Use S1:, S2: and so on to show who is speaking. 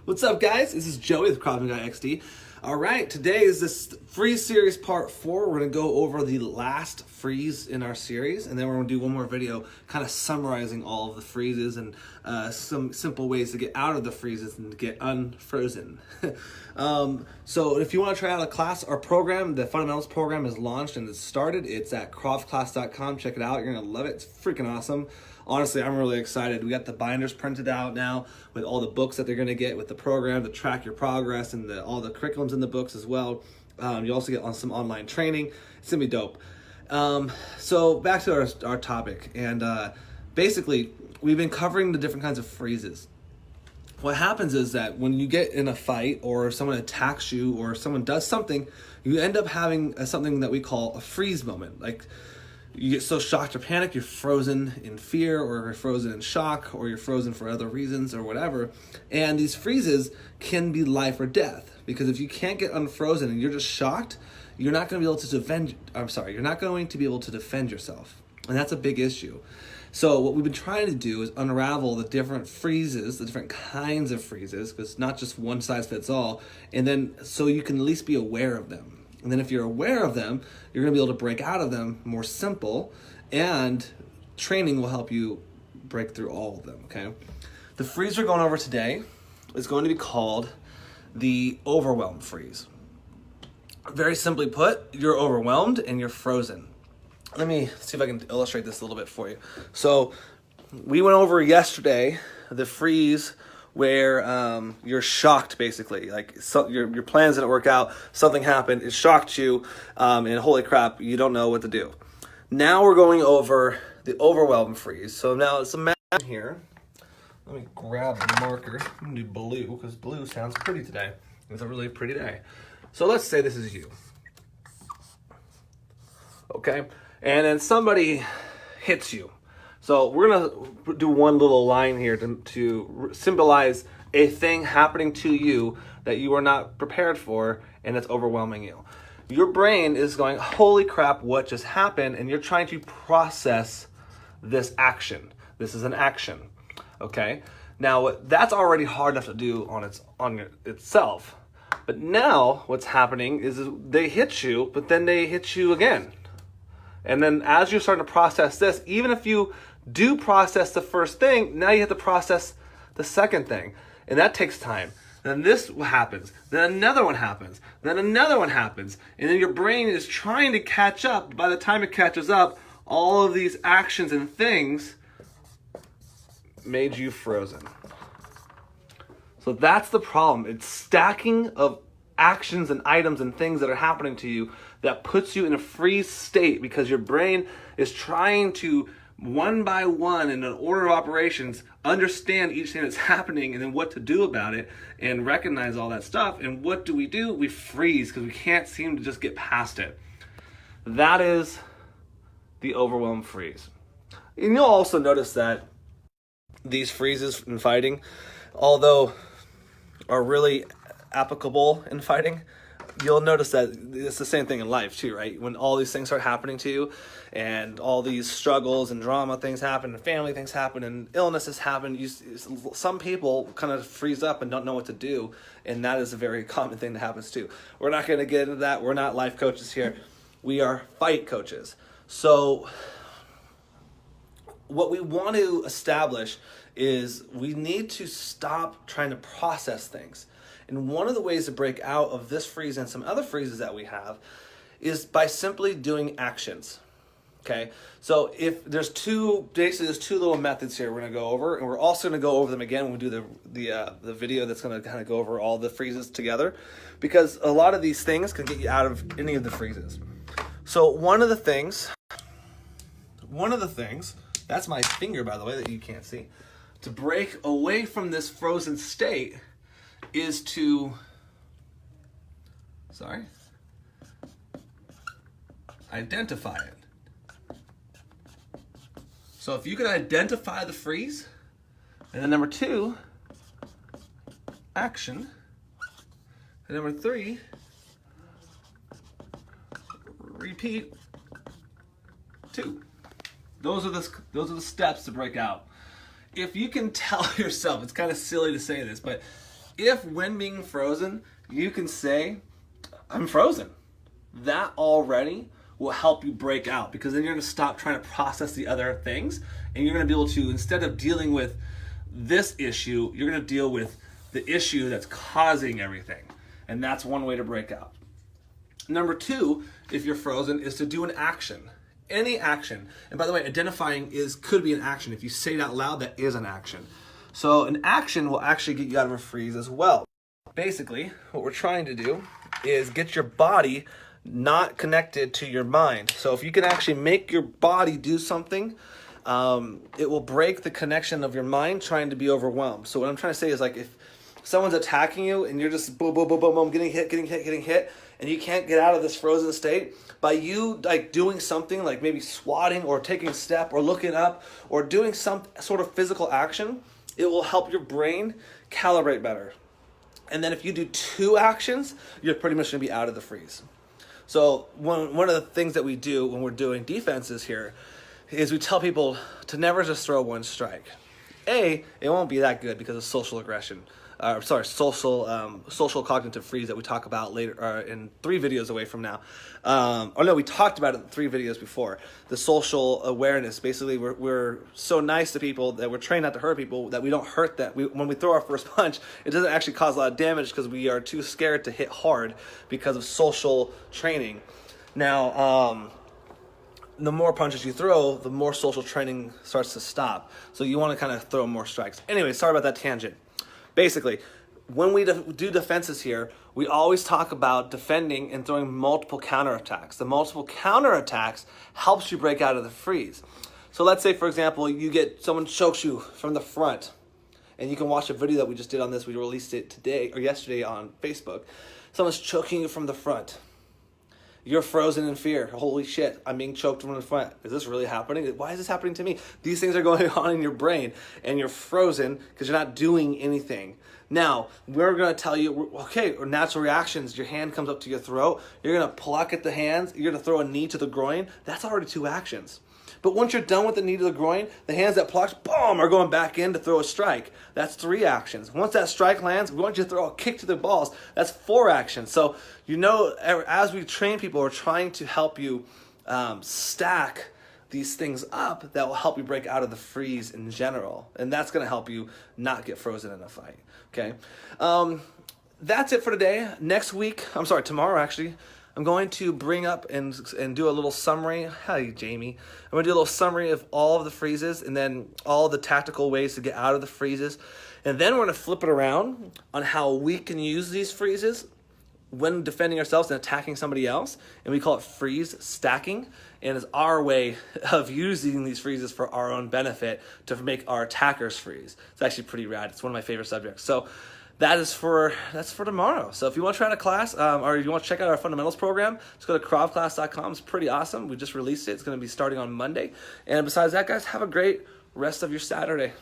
S1: What's up, guys? This is Joey with Krav Maga XD. All right, today is this freeze series part 4. We're going to go over the last freeze in our series, and then we're going to do one more video kind of summarizing all of the freezes and some simple ways to get out of the freezes and get unfrozen. So if you want to try out a class or program, the fundamentals program is launched and it's started. It's at kravclass.com. Check it out. You're going to love it. It's freaking awesome. Honestly, I'm really excited. We got the binders printed out now with all the books that they're going to get with the program to track your progress and all the curriculums in the books as well. You also get some online training. It's going to be dope. So back to our topic. And basically, we've been covering the different kinds of freezes. What happens is that when you get in a fight or someone attacks you or someone does something, you end up having something that we call a freeze moment. Like, you get so shocked or panicked, you're frozen in fear, or you're frozen in shock, or you're frozen for other reasons or whatever. And these freezes can be life or death, because if you can't get unfrozen and you're just shocked, you're not going to be able to you're not going to be able to defend yourself. And that's a big issue. So what we've been trying to do is unravel the different freezes, the different kinds of freezes, because not just one size fits all, and then so you can at least be aware of them. And then if you're aware of them, you're going to be able to break out of them more simple, and training will help you break through all of them, okay? The freeze we're going over today is going to be called the Overwhelm freeze. Very simply put, you're overwhelmed and you're frozen. Let me see if I can illustrate this a little bit for you. So we went over yesterday the freeze where you're shocked, basically. Like, your plans didn't work out, something happened, it shocked you, and holy crap, you don't know what to do. Now we're going over the Overwhelm freeze. So now let's imagine here. Let me grab the marker. I'm gonna do blue, because blue sounds pretty today. It's a really pretty day. So let's say this is you. Okay? And then somebody hits you. So we're going to do one little line here to symbolize a thing happening to you that you are not prepared for, and it's overwhelming you. Your brain is going, holy crap, what just happened? And you're trying to process this action. This is an action, okay? Now, that's already hard enough to do on itself. But now what's happening is they hit you, but then they hit you again. And then as you're starting to process this, even if you do process the first thing, now you have to process the second thing. And that takes time. Then this happens. Then another one happens. Then another one happens. And then your brain is trying to catch up. By the time it catches up, all of these actions and things made you frozen. So that's the problem. It's stacking of actions and items and things that are happening to you that puts you in a freeze state, because your brain is trying to, one by one, in an order of operations, understand each thing that's happening and then what to do about it and recognize all that stuff. And what do? We freeze, because we can't seem to just get past it. That is the Overwhelm freeze. And you'll also notice that these freezes in fighting, although are really applicable in fighting, you'll notice that it's the same thing in life too, right? When all these things start happening to you, and all these struggles and drama things happen, and family things happen, and illnesses happen, some people kind of freeze up and don't know what to do, and that is a very common thing that happens too. We're not going to get into that. We're not life coaches here. We are fight coaches. So what we want to establish is we need to stop trying to process things. And one of the ways to break out of this freeze and some other freezes that we have is by simply doing actions. Okay, so if there's two little methods here we're gonna go over, and we're also gonna go over them again when we do the video that's gonna kind of go over all the freezes together, because a lot of these things can get you out of any of the freezes. So one of the things, that's my finger, by the way, that you can't see, to break away from this frozen state is to, identify it. So if you can identify the freeze, and then number 2, action, and number 3, repeat 2. Those are the steps to break out. If you can tell yourself, it's kind of silly to say this, but if when being frozen, you can say, I'm frozen, that already will help you break out, because then you're going to stop trying to process the other things, and you're going to be able to, instead of dealing with this issue, you're going to deal with the issue that's causing everything. And that's one way to break out. Number two, if you're frozen, is to do an action. Any action. And by the way, identifying could be an action. If you say it out loud, that is an action. So an action will actually get you out of a freeze as well. Basically, what we're trying to do is get your body not connected to your mind. So if you can actually make your body do something, it will break the connection of your mind trying to be overwhelmed. So what I'm trying to say is, like, if someone's attacking you and you're just boom, boom, boom, boom, boom, getting hit, and you can't get out of this frozen state, by you like doing something like maybe swatting or taking a step or looking up or doing some sort of physical action, it will help your brain calibrate better. And then if you do two actions, you're pretty much going to be out of the freeze. So one of the things that we do when we're doing defenses here is we tell people to never just throw one strike. It won't be that good because of social aggression. Social cognitive freeze that we talk about later in 3 videos away from now. We talked about it in 3 videos before. The social awareness. Basically, we're so nice to people that we're trained not to hurt people that we don't hurt them. When we throw our first punch, it doesn't actually cause a lot of damage because we are too scared to hit hard because of social training. Now, the more punches you throw, the more social training starts to stop. So you want to kind of throw more strikes. Anyway, sorry about that tangent. Basically, when we do defenses here, we always talk about defending and throwing multiple counterattacks. The multiple counterattacks helps you break out of the freeze. So let's say, for example, someone chokes you from the front, and you can watch a video that we just did on this. We released it today or yesterday on Facebook. Someone's choking you from the front. You're frozen in fear. Holy shit, I'm being choked from the front. Is this really happening? Why is this happening to me? These things are going on in your brain, and you're frozen because you're not doing anything. Now, we're going to tell you, okay, natural reactions, your hand comes up to your throat, you're going to pluck at the hands, you're going to throw a knee to the groin. That's already 2 actions. But once you're done with the knee to the groin, the hands that plucked, boom, are going back in to throw a strike. That's 3 actions. Once that strike lands, we want you to throw a kick to the balls. That's 4 actions. So, as we train people, we're trying to help you stack these things up that will help you break out of the freeze in general. And that's going to help you not get frozen in a fight. Okay? That's it for today. Tomorrow actually, I'm going to bring up and do a little summary. Hi, Jamie. I'm going to do a little summary of all of the freezes and then all the tactical ways to get out of the freezes. And then we're going to flip it around on how we can use these freezes when defending ourselves and attacking somebody else. And we call it freeze stacking. And it's our way of using these freezes for our own benefit to make our attackers freeze. It's actually pretty rad. It's one of my favorite subjects. So that's for tomorrow. So if you want to try out a class or you want to check out our fundamentals program, just go to kravclass.com. It's pretty awesome. We just released it. It's going to be starting on Monday. And besides that, guys, have a great rest of your Saturday.